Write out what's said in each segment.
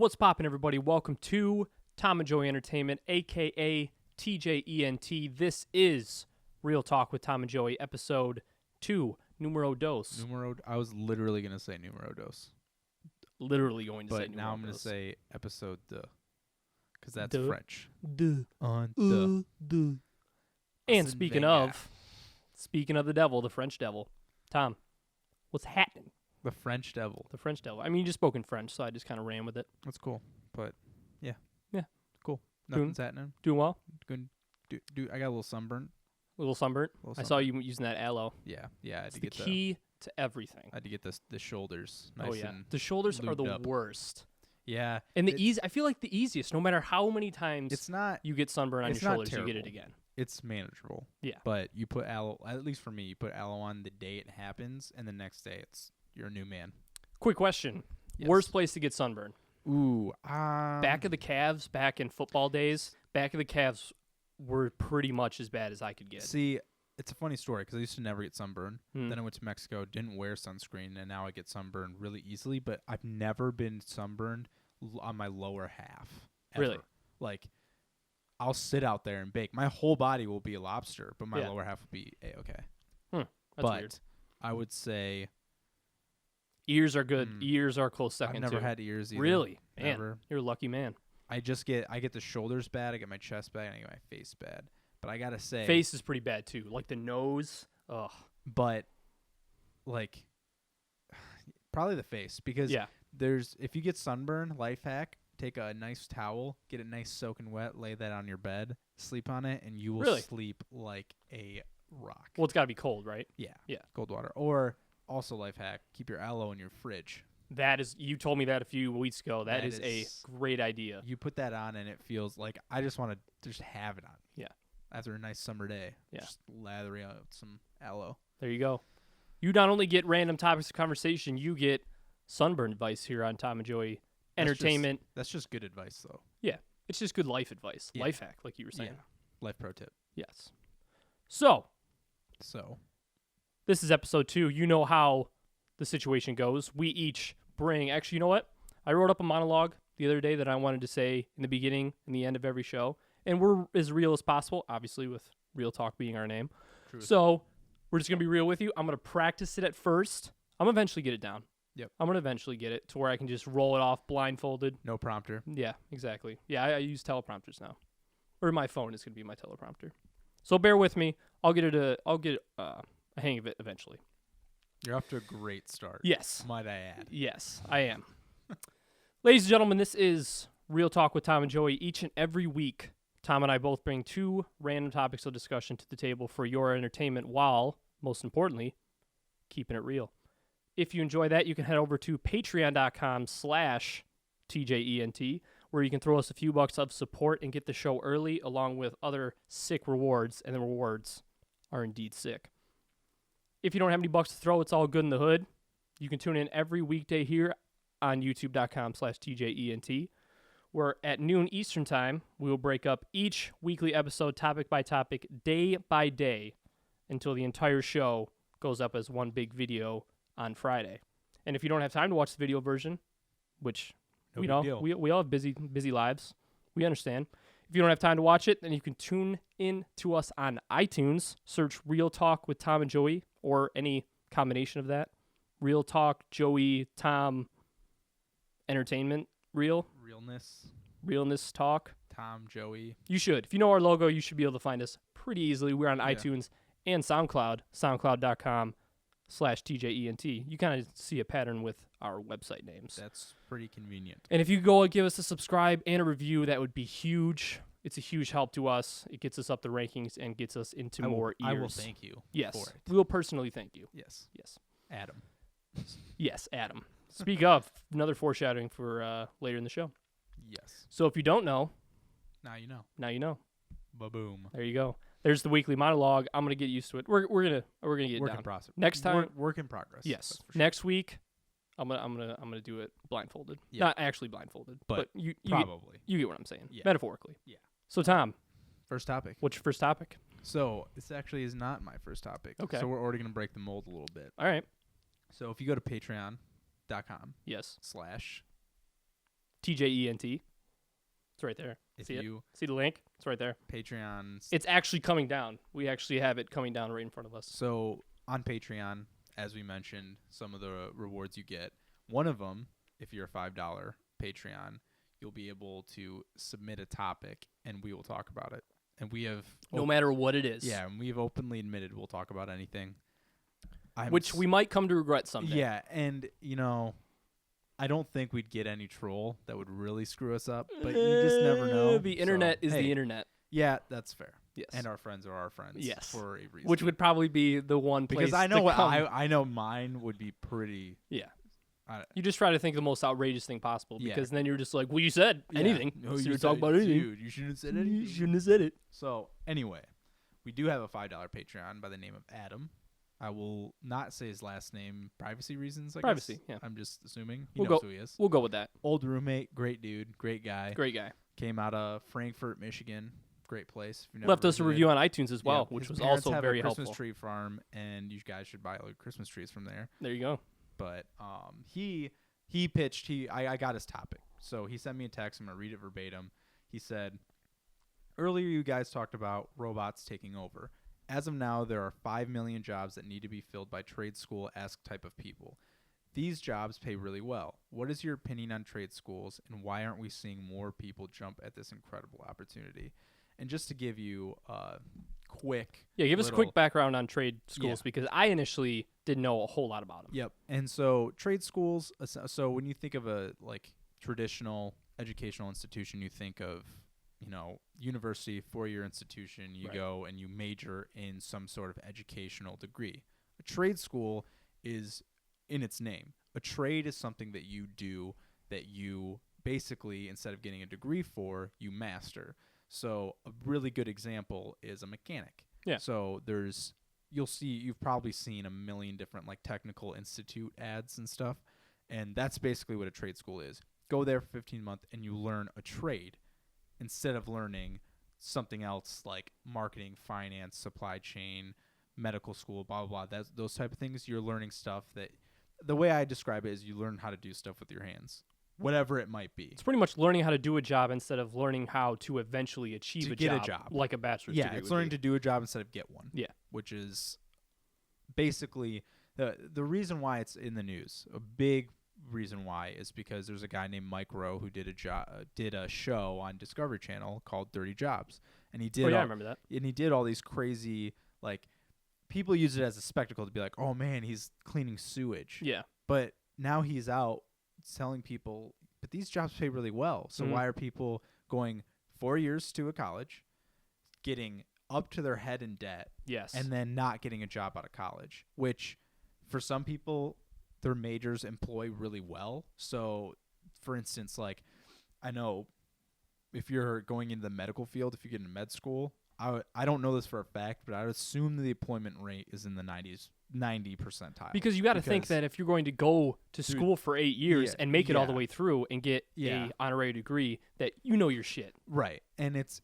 What's poppin', everybody? Welcome to Tom and Joey Entertainment, a.k.a. TJENT. This is Real Talk with Tom and Joey, episode 2, numero dos. I was literally going to say numero dos. Literally going to say but numero now I'm going to dos. say episode deux, because that's Deux. French. Deux. Deux. And Arsène speaking Wenger. of the devil, the French devil, Tom, what's happening? The French devil. The French devil. I mean, you just spoke in French, so I just kind of ran with it. That's cool. But, yeah. Yeah. Cool. Doing- Nothing's happening. Doing well? Good. I got a little sunburn. A little sunburnt? I saw you using that aloe. Yeah. Yeah. I had It's to the get key to everything. I had to get the shoulders nice Oh, yeah. and The shoulders are lubed the up. worst. Yeah. And It- I feel like the easiest, no matter how many times It's not. you get sunburn on your it's not shoulders, you get it terrible. again. It's manageable. Yeah. But you put aloe, at least for me, you put aloe on the day it happens, and the next day you're a new man. Quick question. Yes. Worst place to get sunburn? Ooh. Back of the calves, back in football days, back of the calves were pretty much as bad as I could get. See, it's a funny story because I used to never get sunburned. Hmm. Then I went to Mexico, didn't wear sunscreen, and now I get sunburned really easily. But I've never been sunburned on my lower half. Ever. Really? Like, I'll sit out there and bake. My whole body will be a lobster, but my Yeah. lower half will be A-okay. That's but weird. I would say Ears are good. Ears are a close second, I've never too. had ears either. Really? Man, Never. you're a lucky man. I get the shoulders bad, I get my chest bad, and I get my face bad. But I gotta say, Face is pretty bad, too. Like the nose. Ugh. but like probably the face because Yeah. if you get sunburn, life hack, take a nice towel, get it nice soaking wet, lay that on your bed, sleep on it, and you will Really? sleep like a rock. Well, it's got to be cold, right? Yeah. Yeah. Cold water. Or also life hack, keep your aloe in your fridge. That is, you told me that a few weeks ago. That is a is- great idea. You put that on and it feels like I just want to just have it on. Yeah. After a nice summer day. Yeah. Just lather out some aloe. There you go. You not only get random topics of conversation, you get sunburn advice here on Tom and Joey Entertainment. That's just good advice though. It's just good life advice, Yeah. life hack, like you were saying. Yeah. Life pro tip. Yes. So, So this is episode 2. You know how the situation goes. We each bring, actually, you know what? I wrote up a monologue the other day that I wanted to say in the beginning and the end of every show. And we're as real as possible, obviously, with Real Talk being our name. Truth. So, we're just going to be real with you. I'm going to practice it at first. I'm going to eventually get it down. Yep. I'm going to eventually get it to where I can just roll it off blindfolded. no prompter. Yeah, exactly. Yeah, I use teleprompters now, or my phone is gonna be my teleprompter. So bear with me. I'll get a hang of it eventually. You're off to a great start. Yes, Might I add. yes, I am. Ladies and gentlemen, this is Real Talk with Tom and Joey. Each and every week, Tom and I both bring 2 random topics of discussion to the table for your entertainment, while most importantly, keeping it real. If you enjoy that, you can head over to patreon.com/TJENT, where you can throw us a few bucks of support and get the show early, along with other sick rewards, and the rewards are indeed sick. If you don't have any bucks to throw, it's all good in the hood. You can tune in every weekday here on youtube.com/TJENT, where at noon Eastern Time, we will break up each weekly episode topic by topic, day by day, until the entire show goes up as one big video on Friday. And if you don't have time to watch the video version, which No we big know deal. we all have busy lives, we understand. If you don't have time to watch it, then you can tune in to us on iTunes. Search Real Talk with Tom and Joey, or any combination of that. Real Talk, Joey, Tom, Entertainment, Realness Talk. Tom, Joey. You should. If you know our logo, you should be able to find us pretty easily. We're on Yeah. iTunes and SoundCloud, soundcloud.com/TJENT. You kind of see a pattern with our website names. That's pretty convenient. And if you go and give us a subscribe and a review, that would be huge. It's a huge help to us. It gets us up the rankings and gets us into more ears. I will thank you Yes. for it. We will personally thank you. Yes. Yes. Adam. Yes, Adam. Speak of, another foreshadowing for later in the show. Yes. So if you don't know, Now you know. now you know. Ba-boom. There you go. There's the weekly monologue. I'm gonna get used to it. We're gonna get it Work down. in process. Next time- Work in progress. Yes. that's for sure. Next week, I'm gonna do it blindfolded. Yeah. Not actually blindfolded, But you Probably. you get what I'm saying. Yeah. Metaphorically. Yeah. So Tom, First topic. what's your first topic? So this actually is not my first topic. Okay. So we're already gonna break the mold a little bit. All right. So if you go to patreon.com/TJENT, Yes. TJENT. It's right there. If See it? you See the link? It's right there. Patreon, It's actually coming down. We actually have it coming down right in front of us. so on Patreon, as we mentioned, some of the rewards you get. One of them, if you're a $5 Patreon, you'll be able to submit a topic, and we will talk about it. And we have No matter what it is. yeah, and we've openly admitted we'll talk about anything. Which we might come to regret someday. Yeah, and I don't think we'd get any troll that would really screw us up, but you just never know. The internet So, is hey, the internet. Yeah, that's fair. Yes. And our friends are our friends. Yes. For a reason. Which would probably be the one place because I know to what come. I know mine would be pretty. Yeah. I- You just try to think of the most outrageous thing possible Yeah. because then you're just like, well, you said Yeah. anything. No, so you you're said- talking about anything. Dude, you shouldn't have said anything. You shouldn't have said it. So anyway, we do have a $5 Patreon by the name of Adam. I will not say his last name, privacy reasons. I Privacy, guess. yeah. I'm just assuming he We'll knows go- who he is. We'll go with that. Old roommate, great dude, great guy. Great guy. Came out of Frankfort, Michigan. Great place. If you've never Left us a visited. review on iTunes as Yeah, well, which his was parents also have very a Christmas helpful. tree farm, and you guys should buy like Christmas trees from there. There you go. But he pitched. I got his topic, so he sent me a text. I'm gonna read it verbatim. He said, "Earlier, you guys talked about robots taking over. As of now, there are 5 million jobs that need to be filled by trade school-esque type of people. These jobs pay really well. What is your opinion on trade schools, and why aren't we seeing more people jump at this incredible opportunity?" And just to give you a quick Yeah, give us a little- quick background on trade schools Yeah. because I initially didn't know a whole lot about them. Yep. And so trade schools, so when you think of a like traditional educational institution, you think of, university, 4-year institution, you Right. go and you major in some sort of educational degree. A trade school is in its name. A trade is something that you do that you basically, instead of getting a degree for, you master. So a really good example is a mechanic. Yeah. So you've probably seen a million different like technical institute ads and stuff, and that's basically what a trade school is. Go there for 15 months and you learn a trade instead of learning something else like marketing, finance, supply chain, medical school, blah blah blah. Those type of things. You're learning stuff that the way I describe it is you learn how to do stuff with your hands, whatever it might be. It's pretty much learning how to do a job instead of learning how to eventually achieve To get a job. like a bachelor's Yeah, degree. it's would learning be. to do a job instead of get one. Yeah. Which is basically the reason why it's in the news. A big reason why is because there's a guy named Mike Rowe who did a show on Discovery Channel called Dirty Jobs, and he did Oh yeah, I all, remember that. and he did all these crazy like people use it as a spectacle to be like, oh man, he's cleaning sewage. Yeah. But now he's out telling people, but these jobs pay really well. So Mhm. why are people going 4 years to a college, getting up to their head in debt, Yes. and then not getting a job out of college? Which, for some people, their majors employ really well. So, for instance, like I know if you're going into the medical field, if you get into med school, I don't know this for a fact, but I would assume the employment rate is in the 90 percentile. because you got to think because- that if you're going to go to Dude, school for 8 years yeah, and make it all the yeah. way through and get Yeah. a honorary degree, that you know your shit. Right. And it's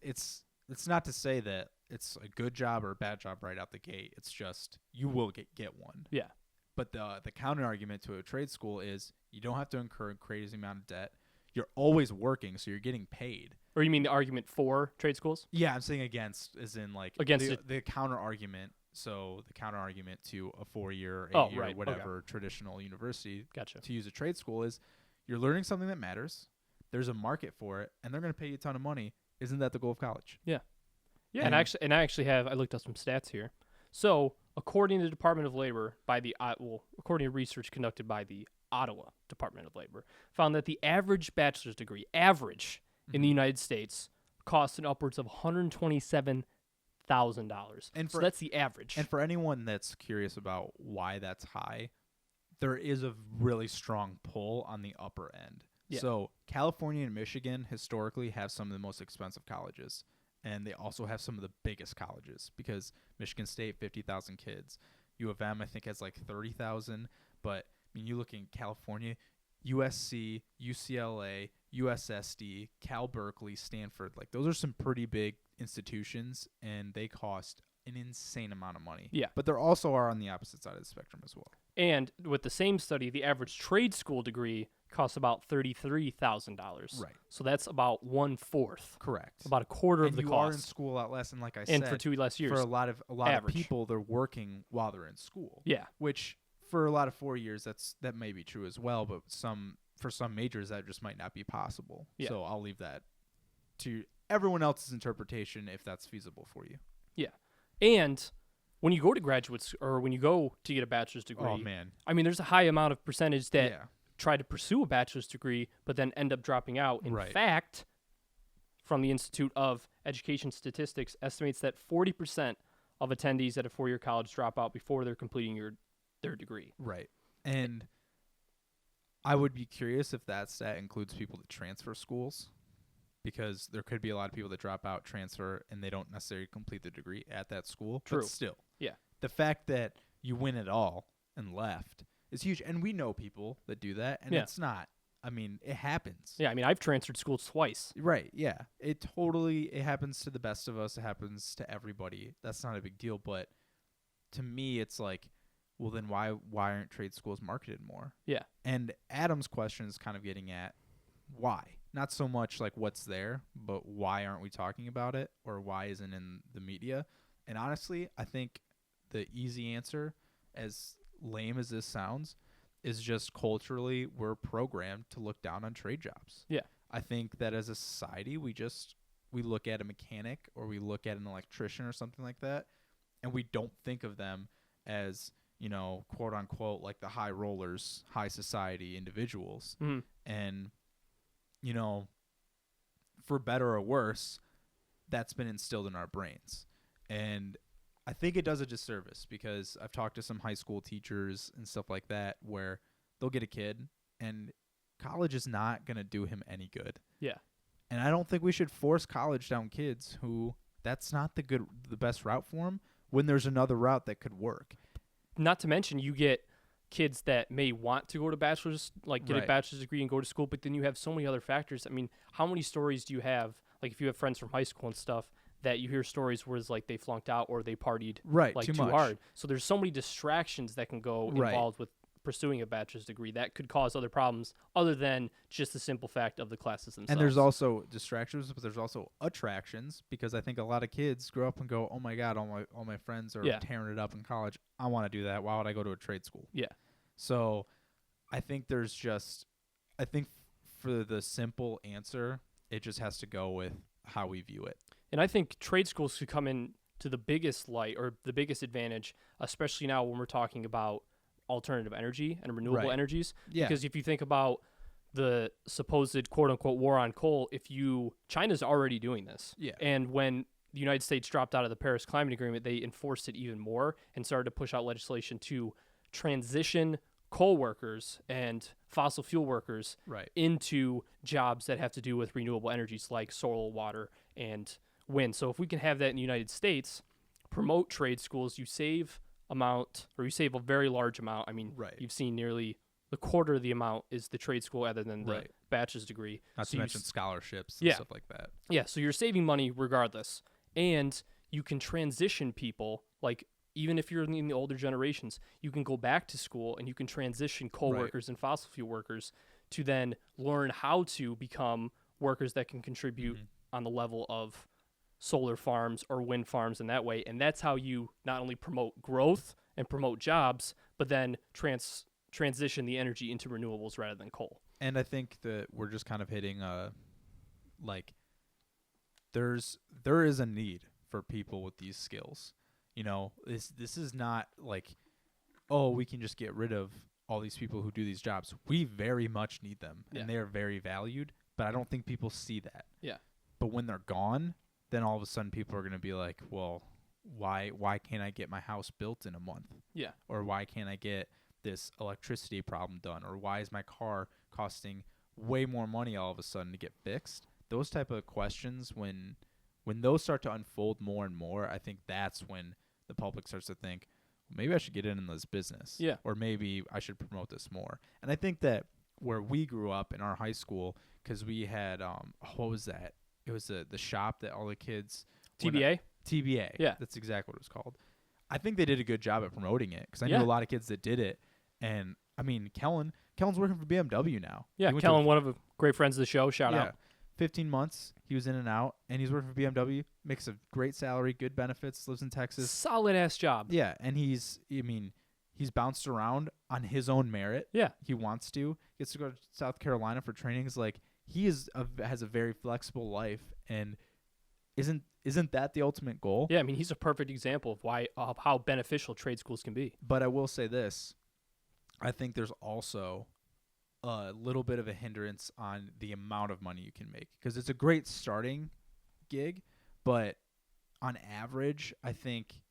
not to say that it's a good job or a bad job right out the gate. It's just you will get one. Yeah. But the counter argument to a trade school is you don't have to incur a crazy amount of debt. You're always working, so you're getting paid. Or you mean the argument for trade schools? Yeah, I'm saying against as in like Against the counter argument. So the counter argument to a 4-year, 8-year, Oh, right, okay. whatever traditional university Gotcha. to use a trade school is you're learning something that matters. There's a market for it, and they're going to pay you a ton of money. Isn't that the goal of college? Yeah, And- and I actually have I looked up some stats here. So, according to the Department of Labor, according to research conducted by the Ottawa Department of Labor, found that the average bachelor's degree, in the United States, costs an upwards of $127,000. And so for- that's the average. And for anyone that's curious about why that's high, there is a really strong pull on the upper end. Yeah. So California and Michigan historically have some of the most expensive colleges, and they also have some of the biggest colleges because Michigan State, 50,000 kids. U of M, I think, has like 30,000. But I mean, you look in California, USC, UCLA, USSD, Cal Berkeley, Stanford. Like those are some pretty big institutions, and they cost an insane amount of money. Yeah. But there also are on the opposite side of the spectrum as well. And with the same study, the average trade school degree costs about $33,000. Right. So that's about 1/4, Correct. about a quarter And of the you cost. are in school a lot less, and like I and said, for 2 less years. for a lot of average. people, they're working while they're in school. Yeah. Which for a lot of 4 years, that may be true as well. But for some majors, that just might not be possible. Yeah. So I'll leave that to everyone else's interpretation if that's feasible for you. And when you go to graduate or when you go to get a bachelor's degree, Oh man, I mean, there's a high amount of percentage that yeah, try to pursue a bachelor's degree but then end up dropping out. In Right. fact, from the Institute of Education Statistics estimates that 40% of attendees at a 4-year college drop out before they're completing their degree. right. And I would be curious if that stat includes people that transfer schools, because there could be a lot of people that drop out, transfer, and they don't necessarily complete the degree at that school. True. But still, Yeah. the fact that you win it all and left is huge. And we know people that do that, and Yeah. it's not. I mean, it happens. Yeah, I mean, I've transferred schools twice. Right. Yeah. It happens to the best of us. It happens to everybody. That's not a big deal. But to me, it's like, well, then why aren't trade schools marketed more? Yeah. And Adam's question is kind of getting at why. Not so much like what's there, but why aren't we talking about it, or why isn't in the media? And honestly, I think the easy answer, as lame as this sounds, is just culturally we're programmed to look down on trade jobs. Yeah. I think that as a society, we look at a mechanic or we look at an electrician or something like that, and we don't think of them as, quote unquote, like the high rollers, high society individuals. Mhm. And for better or worse, that's been instilled in our brains. And I think it does a disservice, because I've talked to some high school teachers and stuff like that where they'll get a kid and college is not going to do him any good. Yeah. And I don't think we should force college down kids who that's not the best route for them, when there's another route that could work. Not to mention, you get kids that may want to go to bachelor's, like get a Right. bachelor's degree and go to school, but then you have so many other factors. I mean, how many stories do you have, like if you have friends from high school and stuff, that you hear stories where it's like they flunked out or they partied Right. like too too much. hard. So there's so many distractions that can go Right. involved with pursuing a bachelor's degree that could cause other problems other than just the simple fact of the classes themselves. And there's also distractions, but there's also attractions, because I think a lot of kids grow up and go, "Oh my God, all my friends are Yeah. tearing it up in college. I want to do that. Why would I go to a trade school?" Yeah. So, I think for the simple answer, it just has to go with how we view it. And I think trade schools could come in to the biggest light or the biggest advantage, especially now when we're talking about alternative energy and renewable Right. energies. Yeah. Because if you think about the supposed quote unquote war on coal, China's already doing this. Yeah. And when the United States dropped out of the Paris Climate Agreement, they enforced it even more and started to push out legislation to transition coal workers and fossil fuel workers Right. into jobs that have to do with renewable energies like solar, water, and wind. So if we can have that in the United States, promote trade schools, you save a very large amount. I mean, Right. you've seen nearly the quarter of the amount is the trade school other than the Right. bachelor's degree. Not So to you mention scholarships and Yeah. stuff like that. Yeah, so you're saving money regardless. And you can transition people, like even if you're in the older generations, you can go back to school and you can transition coal Right. workers and fossil fuel workers to then learn how to become workers that can contribute Mhm. on the level of solar farms or wind farms in that way. And that's how you not only promote growth and promote jobs, but then transition the energy into renewables rather than coal. And I think that we're just kind of hitting there is a need for people with these skills. This is not like, oh, we can just get rid of all these people who do these jobs. We very much need them, Yeah. and they are very valued, but I don't think people see that. Yeah. But when they're gone, then all of a sudden people are going to be like, well, why can't I get my house built in a month? Yeah. Or why can't I get this electricity problem done? Or why is my car costing way more money all of a sudden to get fixed? Those type of questions, when those start to unfold more and more, I think that's when the public starts to think, maybe I should get in this business. Yeah. Or maybe I should promote this more. And I think that where we grew up in our high school, because we had, what was that? It was the shop that all the kids. TBA? TBA. Yeah. That's exactly what it was called. I think they did a good job at promoting it because I Yeah. knew a lot of kids that did it. And, I mean, Kellen's working for BMW now. Yeah, He went to Kellen, one of the great friends of the show. Shout out. 15 months. He was in and out, and he's working for BMW. Makes a great salary, good benefits, lives in Texas. Solid ass job. Yeah, and he's bounced around on his own merit. Yeah. He wants to. Gets to go to South Carolina for trainings. Like, he has a very flexible life, and isn't that the ultimate goal? Yeah, I mean, he's a perfect example of how beneficial trade schools can be. But I will say this. I think there's also a little bit of a hindrance on the amount of money you can make because it's a great starting gig, but on average, I think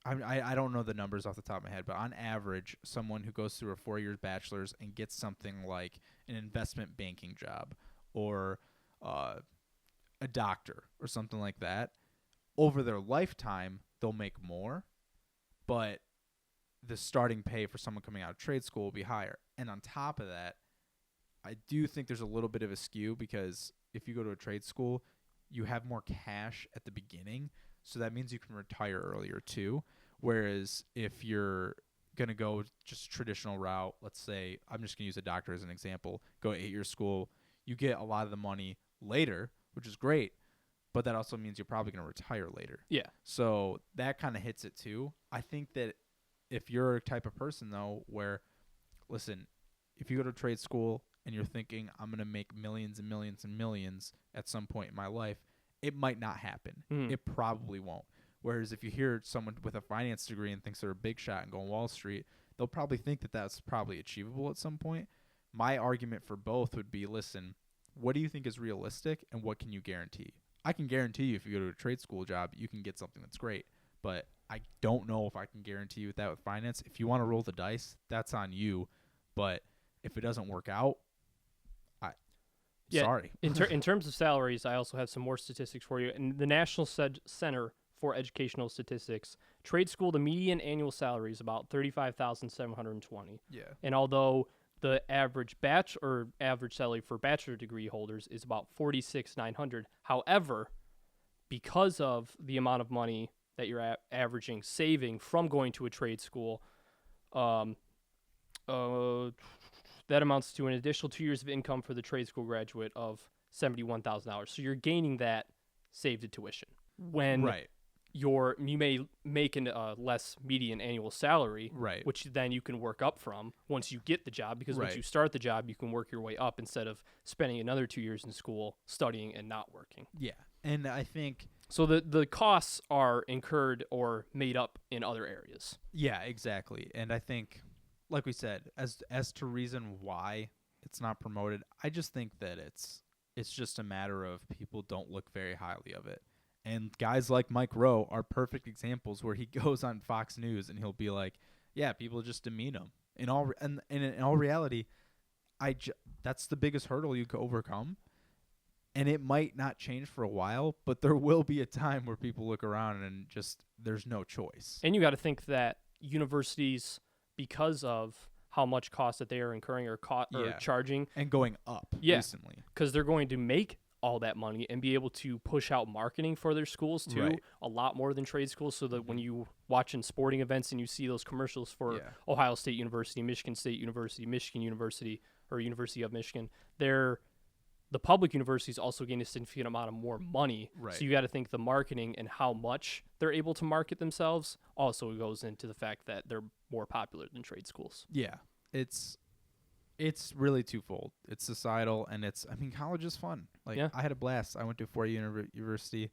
I don't know the numbers off the top of my head, but on average, someone who goes through a 4-year bachelor's and gets something like an investment banking job or a doctor or something like that, over their lifetime, they'll make more, but the starting pay for someone coming out of trade school will be higher. And on top of that, I do think there's a little bit of a skew because if you go to a trade school, you have more cash at the beginning, so that means you can retire earlier too. Whereas if you're going to go just traditional route, let's say, I'm just going to use a doctor as an example, go 8-year school, you get a lot of the money later, which is great, but that also means you're probably going to retire later. Yeah. So that kind of hits it too. I think that if you're a type of person, though, where, listen, if you go to trade school and you're thinking, I'm going to make millions and millions and millions at some point in my life, it might not happen. It probably won't. Whereas if you hear someone with a finance degree and thinks they're a big shot and go on Wall Street, they'll probably think that that's probably achievable at some point. My argument for both would be, listen, what do you think is realistic and what can you guarantee? I can guarantee you if you go to a trade school job, you can get something that's great. But I don't know if I can guarantee you that with finance. If you want to roll the dice, that's on you. But if it doesn't work out, sorry. In terms of salaries, I also have some more statistics for you. In the National Center for Educational Statistics, trade school, the median annual salary is about $35,720. Yeah. And although the average average salary for bachelor degree holders is about $46,900, however, because of the amount of money that you're averaging saving from going to a trade school, that amounts to an additional 2 years of income for the trade school graduate of $71,000. So you're gaining that saved tuition. When you may make a less median annual salary, which then you can work up from once you get the job, because once you start the job, you can work your way up instead of spending another 2 years in school studying and not working. Yeah, and I think... So the costs are incurred or made up in other areas. Yeah, exactly. And I think, like we said, as to reason why it's not promoted, I just think that it's just a matter of people don't look very highly of it. And guys like Mike Rowe are perfect examples where he goes on Fox News and he'll be like, yeah, people just demean him. In all reality, that's the biggest hurdle you could overcome. And it might not change for a while, but there will be a time where people look around and just there's no choice. And you got to think that universities, because of how much cost that they are incurring or charging. And going up recently. Because they're going to make all that money and be able to push out marketing for their schools too, a lot more than trade schools, so that when you watch in sporting events and you see those commercials for Ohio State University, Michigan State University, Michigan University, or University of Michigan, the public universities also gain a significant amount of more money. So you got to think the marketing and how much they're able to market themselves also goes into the fact that they're more popular than trade schools. Yeah, it's really twofold. It's societal, and college is fun. I had a blast. I went to a 4-year university.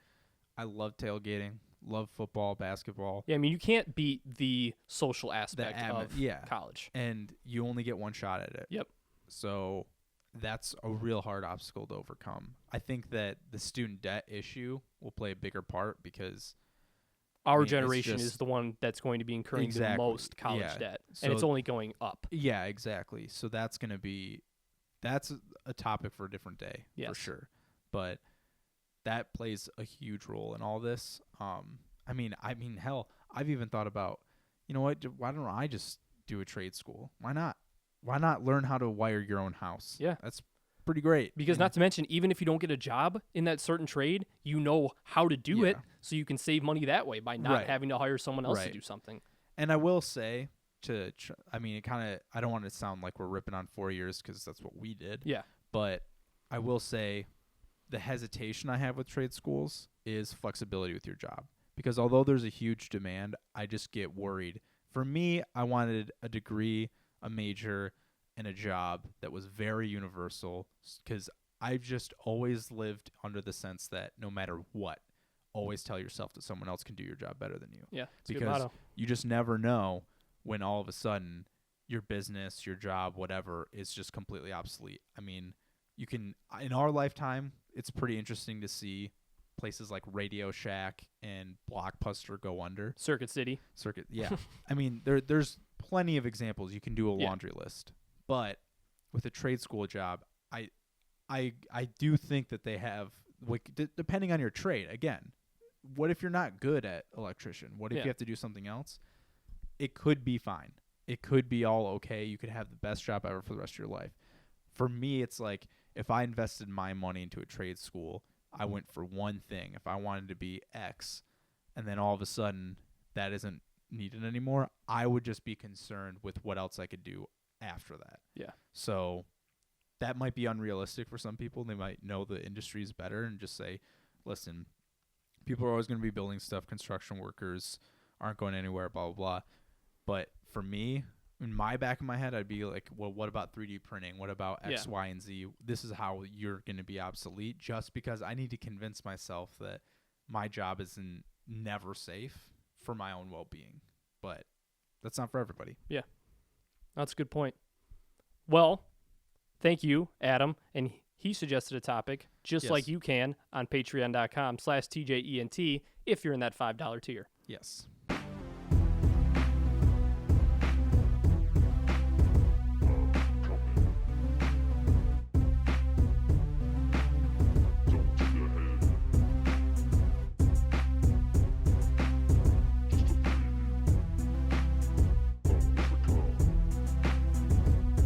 I love tailgating, love football, basketball. Yeah, I mean, you can't beat the social aspect of college. And you only get one shot at it. Yep. So that's a real hard obstacle to overcome. I think that the student debt issue will play a bigger part because our generation is the one that's going to be incurring the most college debt, and it's only going up. Yeah, exactly. So that's a topic for a different day, for sure. But that plays a huge role in all this. Hell, I've even thought about, you know what? Why don't I just do a trade school? Why not? Why not learn how to wire your own house? Yeah, pretty great. Because not to mention, even if you don't get a job in that certain trade, you know how to do it, so you can save money that way by not having to hire someone else to do something. And I will say, I mean, it kind of, I don't want it to sound like we're ripping on 4 years because that's what we did. Yeah. But I will say the hesitation I have with trade schools is flexibility with your job. Because although there's a huge demand, I just get worried. For me, I wanted a degree, a major, and a job that was very universal, because I've just always lived under the sense that no matter what, always tell yourself that someone else can do your job better than you. Yeah, it's because a good motto. You just never know when all of a sudden your business, your job, whatever, is just completely obsolete. I mean, you can, in our lifetime, it's pretty interesting to see places like Radio Shack and Blockbuster go under. Circuit City. Yeah. I mean, there's plenty of examples. You can do a laundry list. But with a trade school job, I do think that they have, like, depending on your trade, again, what if you're not good at electrician? What if you have to do something else? It could be fine. It could be all okay. You could have the best job ever for the rest of your life. For me, it's like, if I invested my money into a trade school, I went for one thing. If I wanted to be X, and then all of a sudden that isn't needed anymore, I would just be concerned with what else I could do after that. Yeah. So that might be unrealistic for some people. They might know the industry is better and just say, listen, people are always going to be building stuff. Construction workers aren't going anywhere, blah, blah, blah. But for me, in my back of my head, I'd be like, well, what about 3D printing? What about X, Y, and Z? This is how you're going to be obsolete, just because I need to convince myself that my job is never safe for my own well-being. But that's not for everybody. Yeah. That's a good point. Well, thank you, Adam. And he suggested a topic, just like you can, on patreon.com/TJENT if you're in that $5 tier. Yes.